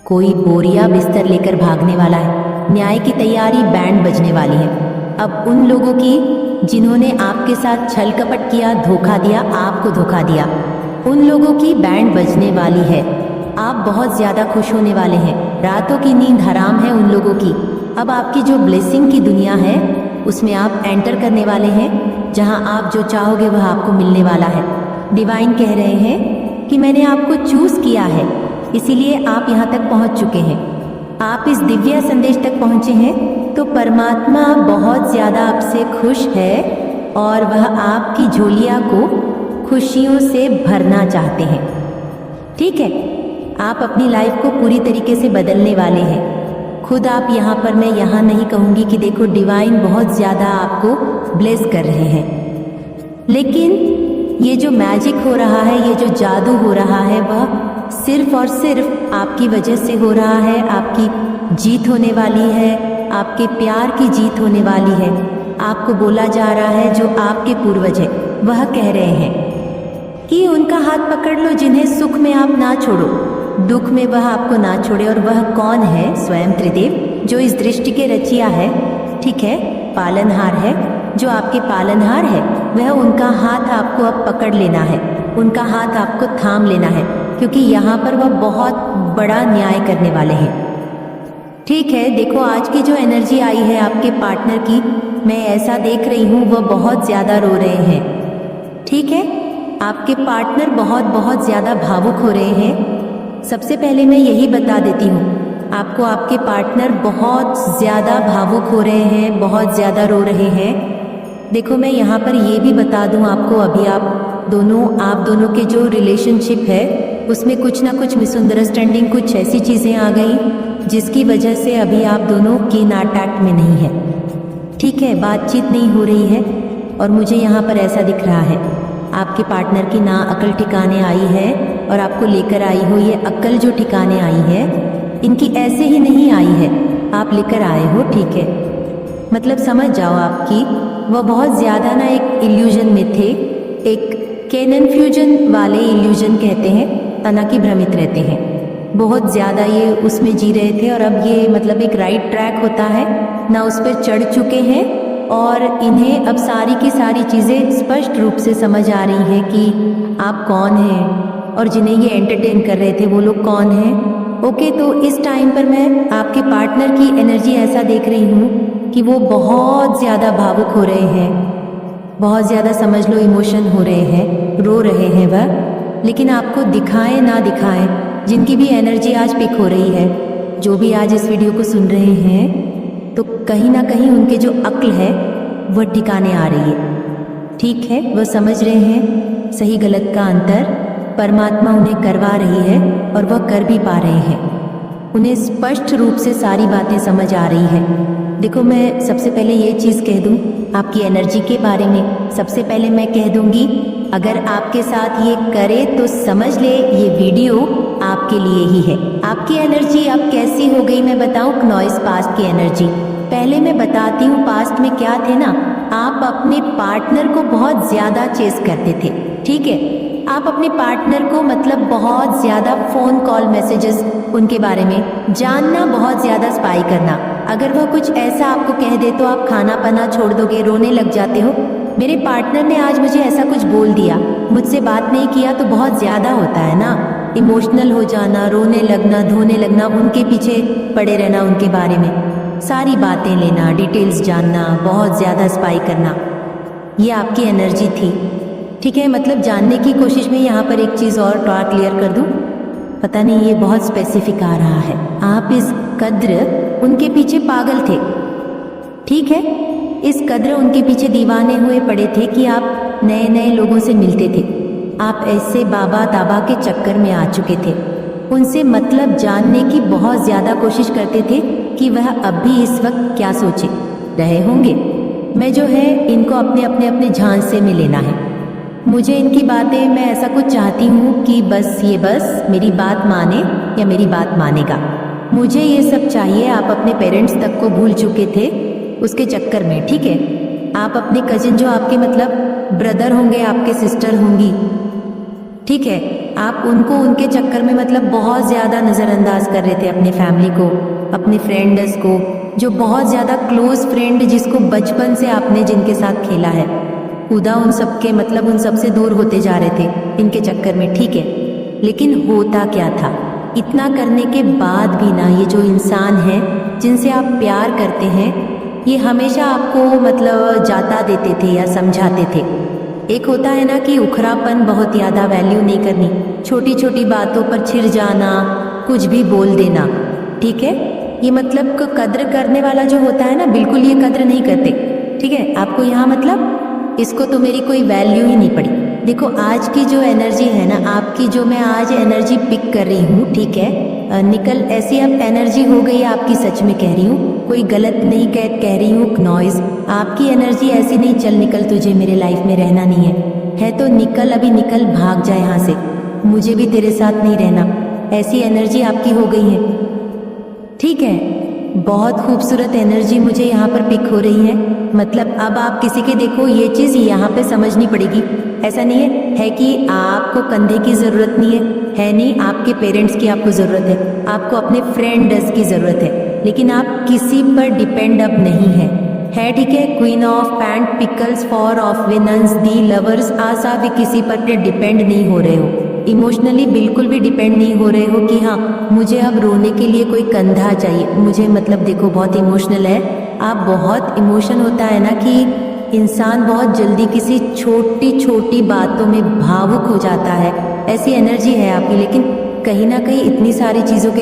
कोई बोरिया बिस्तर लेकर भागने वाला है। न्याय की तैयारी, बैंड बजने वाली है। अब उन लोगों की जिन्होंने आपके साथ छल कपट किया, धोखा दिया, आपको धोखा दिया, उन लोगों की बैंड बजने वाली है। आप बहुत ज़्यादा खुश होने वाले हैं। रातों की नींद हराम है उन लोगों की। अब आपकी जो ब्लेसिंग की दुनिया है उसमें आप एंटर करने वाले हैं, जहां आप जो चाहोगे वह आपको मिलने वाला है। डिवाइन कह रहे हैं कि मैंने आपको चूज़ किया है, इसीलिए आप यहाँ तक पहुँच चुके हैं। आप इस दिव्य संदेश तक पहुँचे हैं तो परमात्मा बहुत ज़्यादा आपसे खुश है और वह आपकी झोलिया को खुशियों से भरना चाहते हैं। ठीक है, आप अपनी लाइफ को पूरी तरीके से बदलने वाले हैं। खुद आप यहाँ पर, मैं यहाँ नहीं कहूँगी कि देखो डिवाइन बहुत ज़्यादा आपको ब्लेस कर रहे हैं, लेकिन ये जो मैजिक हो रहा है, ये जो जादू हो रहा है, वह सिर्फ और सिर्फ आपकी वजह से हो रहा है। आपकी जीत होने वाली है, आपके प्यार की जीत होने वाली है। आपको बोला जा रहा है, जो आपके पूर्वज हैं वह कह रहे हैं कि उनका हाथ पकड़ लो जिन्हें सुख में आप ना छोड़ो, दुख में वह आपको ना छोड़े। और वह कौन है? स्वयं त्रिदेव, जो इस दृष्टि के रचिया है। ठीक है, पालनहार है, जो आपके पालनहार है, वह उनका हाथ आपको अब पकड़ लेना है, उनका हाथ आपको थाम लेना है, क्योंकि यहाँ पर वह बहुत बड़ा न्याय करने वाले हैं। ठीक है, देखो आज की जो एनर्जी आई है आपके पार्टनर की, मैं ऐसा देख रही हूँ वह बहुत ज़्यादा रो रहे हैं। ठीक है, आपके पार्टनर बहुत बहुत ज़्यादा भावुक हो रहे हैं। सबसे पहले मैं यही बता देती हूँ आपको, आपके पार्टनर बहुत ज़्यादा भावुक हो रहे हैं, बहुत ज़्यादा रो रहे हैं। देखो मैं यहाँ पर ये भी बता दूँ आपको, अभी आप दोनों के जो रिलेशनशिप है उसमें कुछ ना कुछ मिसअंडरस्टैंडिंग, कुछ ऐसी चीज़ें आ गई जिसकी वजह से अभी आप दोनों की कॉन्टैक्ट में नहीं है। ठीक है, बातचीत नहीं हो रही है और मुझे यहाँ पर ऐसा दिख रहा है आपके पार्टनर की ना अकल ठिकाने आई है और आपको लेकर आई हो। ये अकल जो ठिकाने आई है इनकी ऐसे ही नहीं आई है, आप लेकर आए हो। ठीक है, मतलब समझ जाओ आपकी वह बहुत ज़्यादा ना एक इल्यूजन में थे, एक कैनन फ्यूजन वाले इल्यूजन कहते हैं, तना की भ्रमित रहते हैं। बहुत ज़्यादा ये उसमें जी रहे थे और अब ये मतलब एक राइट ट्रैक होता है ना, उस पर चढ़ चुके हैं और इन्हें अब सारी की सारी चीज़ें स्पष्ट रूप से समझ आ रही हैं कि आप कौन हैं और जिन्हें ये एंटरटेन कर रहे थे वो लोग कौन हैं। ओके, तो इस टाइम पर मैं आपके पार्टनर की एनर्जी ऐसा देख रही हूँ कि वो बहुत ज़्यादा भावुक हो रहे हैं, बहुत ज़्यादा समझ लो इमोशन हो रहे हैं, रो रहे हैं वह। लेकिन आपको दिखाएं ना दिखाएं, जिनकी भी एनर्जी आज पिक हो रही है, जो भी आज इस वीडियो को सुन रहे हैं, तो कहीं ना कहीं उनके जो अक्ल है वह ठिकाने आ रही है। ठीक है, वह समझ रहे हैं सही गलत का अंतर, परमात्मा उन्हें करवा रही है और वह कर भी पा रहे हैं। उन्हें स्पष्ट रूप से सारी बातें समझ आ रही है। देखो मैं सबसे पहले ये चीज़ कह दूं आपकी एनर्जी के बारे में। सबसे पहले मैं कह दूंगी, अगर आपके साथ ये करे तो समझ ले ये वीडियो आपके लिए ही है। आपकी एनर्जी अब कैसी हो गई मैं बताऊं, नॉइस पास्ट की एनर्जी। पहले मैं बताती हूँ पास्ट में क्या थे ना, आप अपने पार्टनर को बहुत ज़्यादा चेस करते थे। ठीक है, आप अपने पार्टनर को मतलब बहुत ज़्यादा फ़ोन कॉल मैसेजेस उनके बारे में जानना, बहुत ज़्यादा स्पाई करना। अगर वह कुछ ऐसा आपको कह दे तो आप खाना पीना छोड़ दोगे, रोने लग जाते हो। मेरे पार्टनर ने आज मुझे ऐसा कुछ बोल दिया, मुझसे बात नहीं किया, तो बहुत ज़्यादा होता है ना, इमोशनल हो जाना, रोने लगना, धोने लगना, उनके पीछे पड़े रहना, उनके बारे में सारी बातें लेना, डिटेल्स जानना, बहुत ज़्यादा स्पाई करना, ये आपकी एनर्जी थी। ठीक है, मतलब जानने की कोशिश में यहाँ पर एक चीज़ और क्लियर कर दूँ, पता नहीं ये बहुत स्पेसिफिक आ रहा है, आप इस कद्र उनके पीछे पागल थे। ठीक है, इस कद्र उनके पीछे दीवाने हुए पड़े थे कि आप नए नए लोगों से मिलते थे, आप ऐसे बाबा दाबा के चक्कर में आ चुके थे। उनसे मतलब जानने की बहुत ज़्यादा कोशिश करते थे कि वह अब भी इस वक्त क्या सोचे रहे होंगे। मैं जो है इनको अपने अपने अपने झांसे में लेना है। मुझे इनकी बातें, मैं ऐसा कुछ चाहती हूँ कि बस मेरी बात माने या मेरी बात मानेगा, मुझे ये सब चाहिए। आप अपने पेरेंट्स तक को भूल चुके थे उसके चक्कर में। ठीक है, आप अपने कजिन जो आपके मतलब ब्रदर होंगे, आपके सिस्टर होंगी, ठीक है, आप उनको उनके चक्कर में मतलब बहुत ज़्यादा नज़रअंदाज कर रहे थे, अपने फैमिली को, अपने फ्रेंड्स को, जो बहुत ज़्यादा क्लोज फ्रेंड जिसको बचपन से आपने जिनके साथ खेला है, खुदा उन सबके मतलब उन सबसे दूर होते जा रहे थे इनके चक्कर में, ठीक है। लेकिन होता क्या था, इतना करने के बाद भी ना ये जो इंसान है जिनसे आप प्यार करते हैं, ये हमेशा आपको मतलब जाता देते थे या समझाते थे। एक होता है ना कि उखरापन, बहुत ज़्यादा वैल्यू नहीं करनी, छोटी छोटी बातों पर छिड़ जाना, कुछ भी बोल देना, ठीक है। ये मतलब कद्र करने वाला जो होता है ना, बिल्कुल ये कद्र नहीं करते, ठीक है। आपको यहाँ मतलब इसको तो मेरी कोई वैल्यू ही नहीं पड़ी। देखो आज की जो एनर्जी है ना आपकी, जो मैं आज एनर्जी पिक कर रही हूँ, ठीक है, निकल ऐसी अब एनर्जी हो गई है आपकी, सच में कह रही हूँ, कोई गलत नहीं कह रही हूँ। नॉइज आपकी एनर्जी ऐसी नहीं, चल निकल तुझे मेरे लाइफ में रहना नहीं है तो निकल, अभी निकल, भाग जा यहाँ से, मुझे भी तेरे साथ नहीं रहना, ऐसी एनर्जी आपकी हो गई है, ठीक है। बहुत खूबसूरत एनर्जी मुझे यहाँ पर पिक हो रही है। मतलब अब आप किसी के देखो ये चीज़ यहाँ पे समझनी पड़ेगी, ऐसा नहीं है कि आपको कंधे की ज़रूरत नहीं है नहीं, आपके पेरेंट्स की आपको ज़रूरत है, आपको अपने फ्रेंड्स की ज़रूरत है, लेकिन आप किसी पर डिपेंड अब नहीं है, ठीक है। Queen of pant pickles, for of विनन्स, दी लवर्स, आज आप भी किसी पर डिपेंड नहीं हो रहे हो, इमोशनली बिल्कुल भी डिपेंड नहीं हो रहे हो कि हाँ मुझे अब रोने के लिए कोई कंधा चाहिए, मुझे मतलब देखो बहुत इमोशनल है आप, बहुत इमोशन होता है ना कि इंसान बहुत जल्दी किसी छोटी छोटी बातों में भावुक हो जाता है, ऐसी एनर्जी है आपकी। लेकिन कहीं ना कहीं इतनी सारी चीज़ों के